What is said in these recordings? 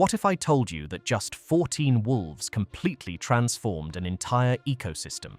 What if I told you that just 14 wolves completely transformed an entire ecosystem?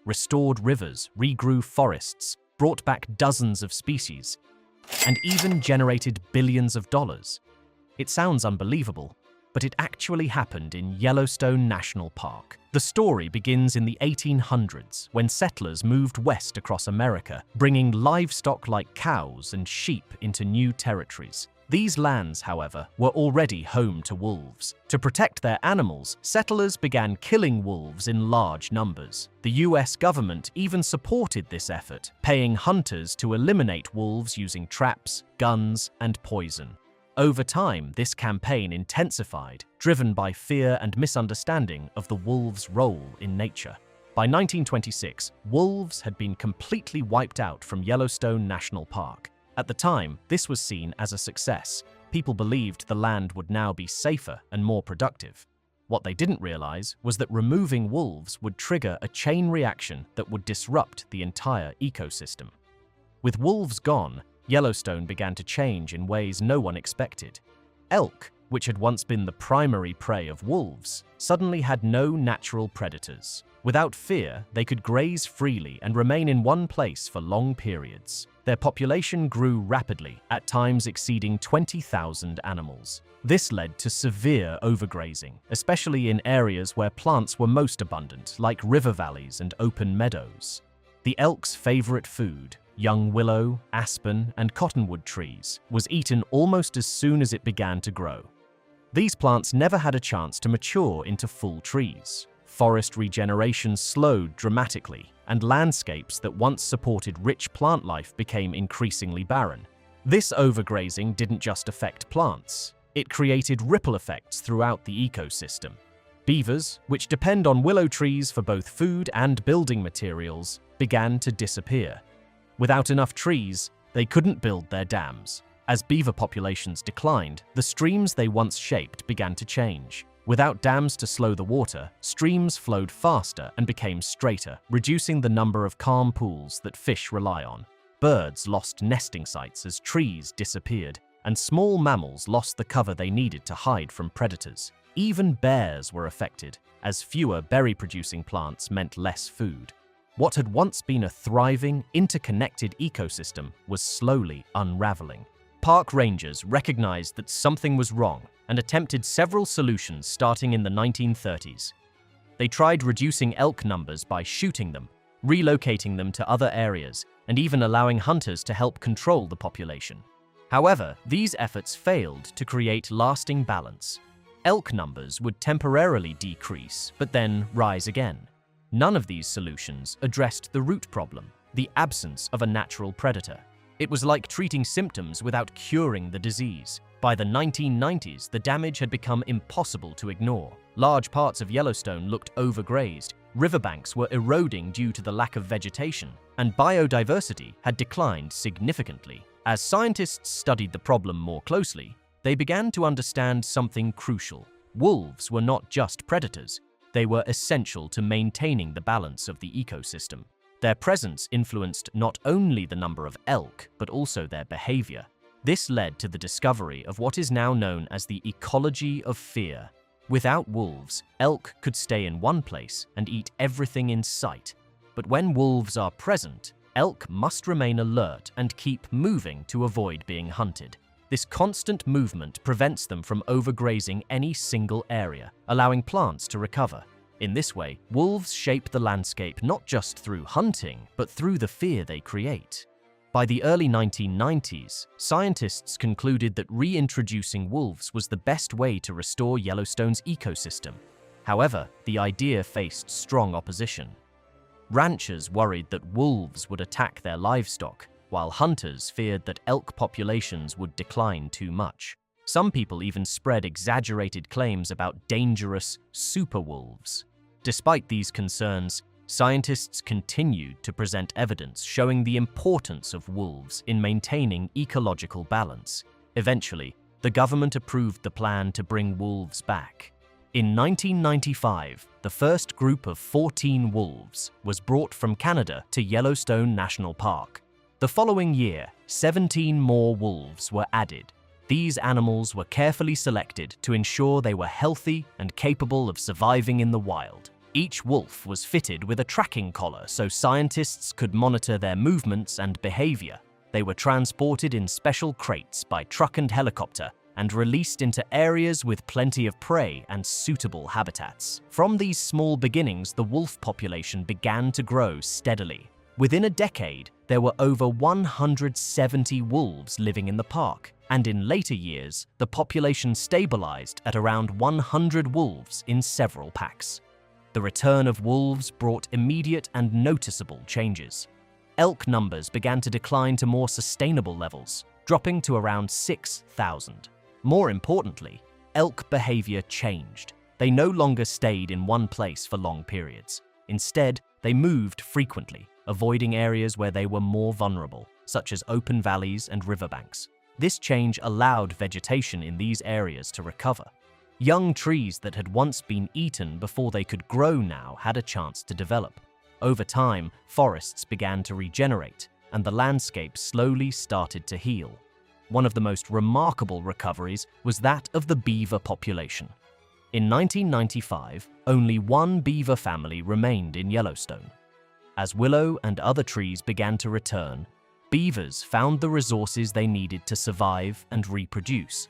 Restored rivers, regrew forests, brought back dozens of species, and even generated billions of dollars. It sounds unbelievable, but it actually happened in Yellowstone National Park. The story begins in the 1800s when settlers moved west across America, bringing livestock like cows and sheep into new territories. These lands, however, were already home to wolves. To protect their animals, settlers began killing wolves in large numbers. The US government even supported this effort, paying hunters to eliminate wolves using traps, guns, and poison. Over time, this campaign intensified, driven by fear and misunderstanding of the wolves' role in nature. By 1926, wolves had been completely wiped out from Yellowstone National Park. At the time, this was seen as a success. People believed the land would now be safer and more productive. What they didn't realize was that removing wolves would trigger a chain reaction that would disrupt the entire ecosystem. With wolves gone, Yellowstone began to change in ways no one expected. Elk, which had once been the primary prey of wolves, suddenly had no natural predators. Without fear, they could graze freely and remain in one place for long periods. Their population grew rapidly, at times exceeding 20,000 animals. This led to severe overgrazing, especially in areas where plants were most abundant, like river valleys and open meadows. The elk's favorite food, young willow, aspen, and cottonwood trees, was eaten almost as soon as it began to grow. These plants never had a chance to mature into full trees. Forest regeneration slowed dramatically, and landscapes that once supported rich plant life became increasingly barren. This overgrazing didn't just affect plants. It created ripple effects throughout the ecosystem. Beavers, which depend on willow trees for both food and building materials, began to disappear. Without enough trees, they couldn't build their dams. As beaver populations declined, the streams they once shaped began to change. Without dams to slow the water, streams flowed faster and became straighter, reducing the number of calm pools that fish rely on. Birds lost nesting sites as trees disappeared, and small mammals lost the cover they needed to hide from predators. Even bears were affected, as fewer berry-producing plants meant less food. What had once been a thriving, interconnected ecosystem was slowly unraveling. Park rangers recognized that something was wrong and attempted several solutions starting in the 1930s. They tried reducing elk numbers by shooting them, relocating them to other areas, and even allowing hunters to help control the population. However, these efforts failed to create lasting balance. Elk numbers would temporarily decrease, but then rise again. None of these solutions addressed the root problem, the absence of a natural predator. It was like treating symptoms without curing the disease. By the 1990s, the damage had become impossible to ignore. Large parts of Yellowstone looked overgrazed, riverbanks were eroding due to the lack of vegetation, and biodiversity had declined significantly. As scientists studied the problem more closely, they began to understand something crucial. Wolves were not just predators. They were essential to maintaining the balance of the ecosystem. Their presence influenced not only the number of elk, but also their behavior. This led to the discovery of what is now known as the ecology of fear. Without wolves, elk could stay in one place and eat everything in sight. But when wolves are present, elk must remain alert and keep moving to avoid being hunted. This constant movement prevents them from overgrazing any single area, allowing plants to recover. In this way, wolves shape the landscape not just through hunting, but through the fear they create. By the early 1990s, scientists concluded that reintroducing wolves was the best way to restore Yellowstone's ecosystem. However, the idea faced strong opposition. Ranchers worried that wolves would attack their livestock, while hunters feared that elk populations would decline too much. Some people even spread exaggerated claims about dangerous superwolves. Despite these concerns, scientists continued to present evidence showing the importance of wolves in maintaining ecological balance. Eventually, the government approved the plan to bring wolves back. In 1995, the first group of 14 wolves was brought from Canada to Yellowstone National Park. The following year, 17 more wolves were added. These animals were carefully selected to ensure they were healthy and capable of surviving in the wild. Each wolf was fitted with a tracking collar so scientists could monitor their movements and behavior. They were transported in special crates by truck and helicopter and released into areas with plenty of prey and suitable habitats. From these small beginnings, the wolf population began to grow steadily. Within a decade, there were over 170 wolves living in the park, and in later years, the population stabilized at around 100 wolves in several packs. The return of wolves brought immediate and noticeable changes. Elk numbers began to decline to more sustainable levels, dropping to around 6,000. More importantly, elk behavior changed. They no longer stayed in one place for long periods. Instead, they moved frequently, avoiding areas where they were more vulnerable, such as open valleys and riverbanks. This change allowed vegetation in these areas to recover. Young trees that had once been eaten before they could grow now had a chance to develop. Over time, forests began to regenerate, and the landscape slowly started to heal. One of the most remarkable recoveries was that of the beaver population. In 1995, only one beaver family remained in Yellowstone. As willow and other trees began to return, beavers found the resources they needed to survive and reproduce.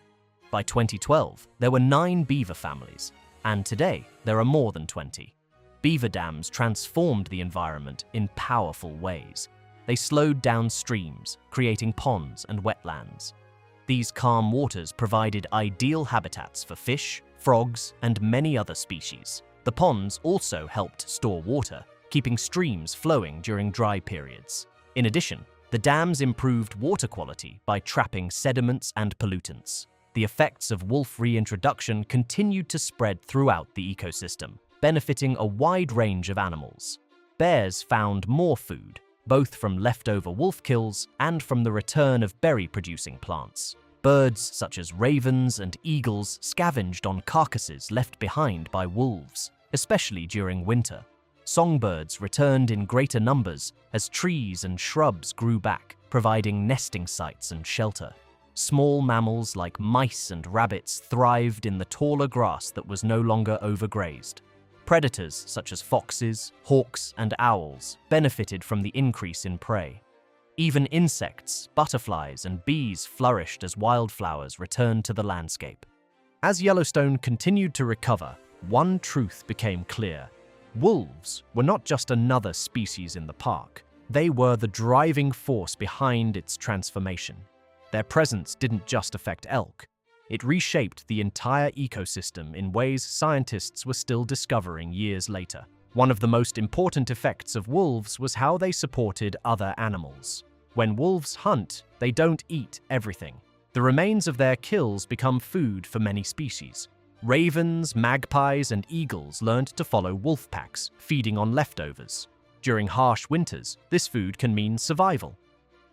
By 2012, there were 9 beaver families, and today there are more than 20. Beaver dams transformed the environment in powerful ways. They slowed down streams, creating ponds and wetlands. These calm waters provided ideal habitats for fish, frogs, and many other species. The ponds also helped store water, keeping streams flowing during dry periods. In addition, the dams improved water quality by trapping sediments and pollutants. The effects of wolf reintroduction continued to spread throughout the ecosystem, benefiting a wide range of animals. Bears found more food, both from leftover wolf kills and from the return of berry-producing plants. Birds such as ravens and eagles scavenged on carcasses left behind by wolves, especially during winter. Songbirds returned in greater numbers as trees and shrubs grew back, providing nesting sites and shelter. Small mammals like mice and rabbits thrived in the taller grass that was no longer overgrazed. Predators such as foxes, hawks, and owls benefited from the increase in prey. Even insects, butterflies, and bees flourished as wildflowers returned to the landscape. As Yellowstone continued to recover, one truth became clear. Wolves were not just another species in the park. They were the driving force behind its transformation. Their presence didn't just affect elk. It reshaped the entire ecosystem in ways scientists were still discovering years later. One of the most important effects of wolves was how they supported other animals. When wolves hunt, they don't eat everything. The remains of their kills become food for many species. Ravens, magpies, and eagles learned to follow wolf packs, feeding on leftovers. During harsh winters, this food can mean survival.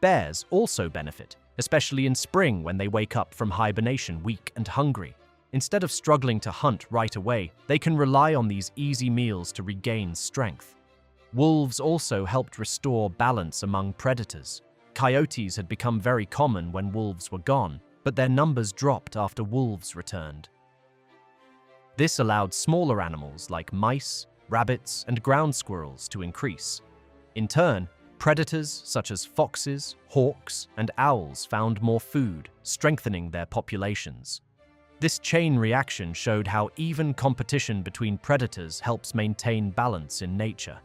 Bears also benefit, especially in spring when they wake up from hibernation weak and hungry. Instead of struggling to hunt right away, they can rely on these easy meals to regain strength. Wolves also helped restore balance among predators. Coyotes had become very common when wolves were gone, but their numbers dropped after wolves returned. This allowed smaller animals like mice, rabbits, and ground squirrels to increase. In turn, predators such as foxes, hawks, and owls found more food, strengthening their populations. This chain reaction showed how even competition between predators helps maintain balance in nature.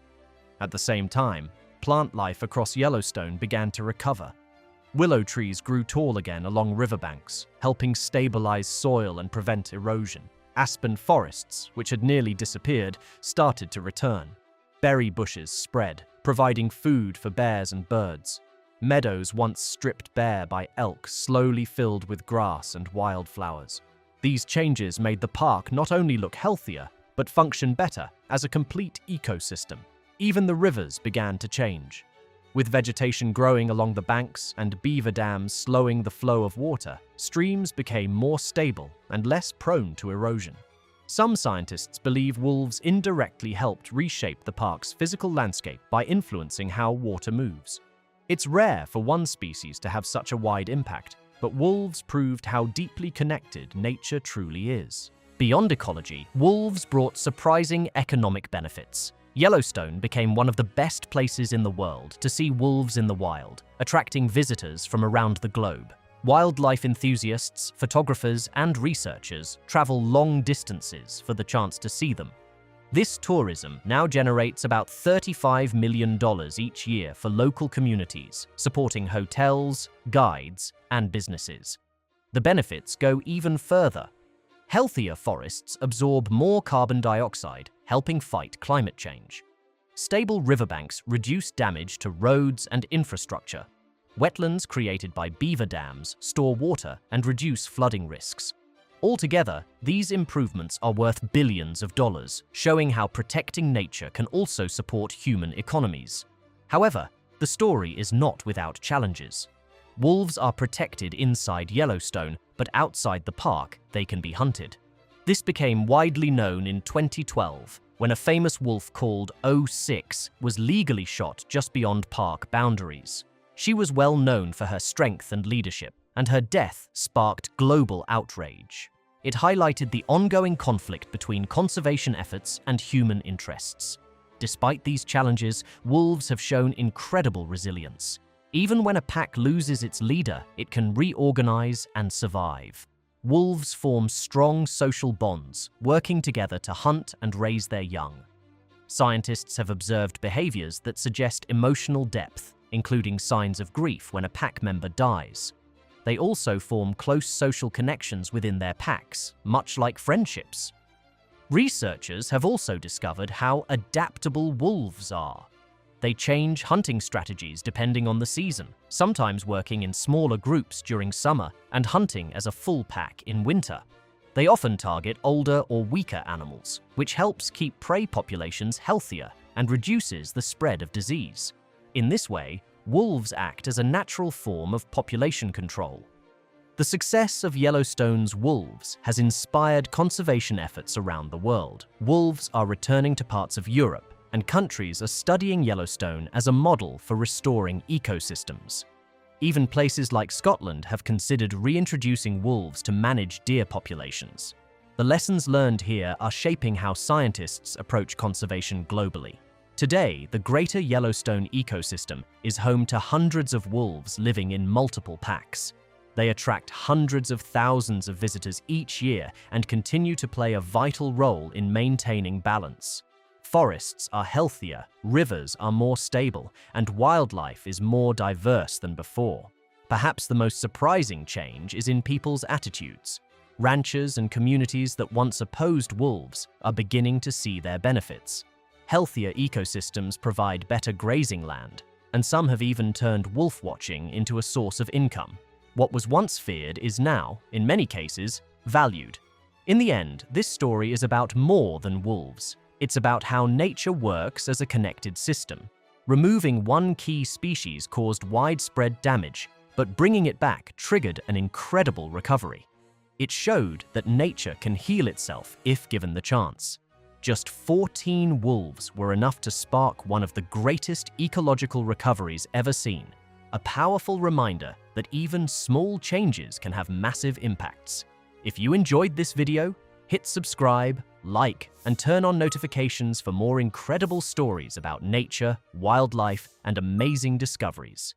At the same time, plant life across Yellowstone began to recover. Willow trees grew tall again along riverbanks, helping stabilize soil and prevent erosion. Aspen forests, which had nearly disappeared, started to return. Berry bushes spread, providing food for bears and birds. Meadows once stripped bare by elk slowly filled with grass and wildflowers. These changes made the park not only look healthier, but function better as a complete ecosystem. Even the rivers began to change. With vegetation growing along the banks and beaver dams slowing the flow of water, streams became more stable and less prone to erosion. Some scientists believe wolves indirectly helped reshape the park's physical landscape by influencing how water moves. It's rare for one species to have such a wide impact, but wolves proved how deeply connected nature truly is. Beyond ecology, wolves brought surprising economic benefits. Yellowstone became one of the best places in the world to see wolves in the wild, attracting visitors from around the globe. Wildlife enthusiasts, photographers, and researchers travel long distances for the chance to see them. This tourism now generates about $35 million each year for local communities, supporting hotels, guides, and businesses. The benefits go even further. Healthier forests absorb more carbon dioxide, helping fight climate change. Stable riverbanks reduce damage to roads and infrastructure. Wetlands created by beaver dams store water and reduce flooding risks. Altogether, these improvements are worth billions of dollars, showing how protecting nature can also support human economies. However, the story is not without challenges. Wolves are protected inside Yellowstone, but outside the park, they can be hunted. This became widely known in 2012, when a famous wolf called 06 was legally shot just beyond park boundaries. She was well known for her strength and leadership, and her death sparked global outrage. It highlighted the ongoing conflict between conservation efforts and human interests. Despite these challenges, wolves have shown incredible resilience. Even when a pack loses its leader, it can reorganize and survive. Wolves form strong social bonds, working together to hunt and raise their young. Scientists have observed behaviors that suggest emotional depth, including signs of grief when a pack member dies. They also form close social connections within their packs, much like friendships. Researchers have also discovered how adaptable wolves are. They change hunting strategies depending on the season, sometimes working in smaller groups during summer and hunting as a full pack in winter. They often target older or weaker animals, which helps keep prey populations healthier and reduces the spread of disease. In this way, wolves act as a natural form of population control. The success of Yellowstone's wolves has inspired conservation efforts around the world. Wolves are returning to parts of Europe, and countries are studying Yellowstone as a model for restoring ecosystems. Even places like Scotland have considered reintroducing wolves to manage deer populations. The lessons learned here are shaping how scientists approach conservation globally. Today, the Greater Yellowstone ecosystem is home to hundreds of wolves living in multiple packs. They attract hundreds of thousands of visitors each year and continue to play a vital role in maintaining balance. Forests are healthier, rivers are more stable, and wildlife is more diverse than before. Perhaps the most surprising change is in people's attitudes. Ranchers and communities that once opposed wolves are beginning to see their benefits. Healthier ecosystems provide better grazing land, and some have even turned wolf watching into a source of income. What was once feared is now, in many cases, valued. In the end, this story is about more than wolves. It's about how nature works as a connected system. Removing one key species caused widespread damage, but bringing it back triggered an incredible recovery. It showed that nature can heal itself if given the chance. Just 14 wolves were enough to spark one of the greatest ecological recoveries ever seen, a powerful reminder that even small changes can have massive impacts. If you enjoyed this video, hit subscribe, like, and turn on notifications for more incredible stories about nature, wildlife, and amazing discoveries.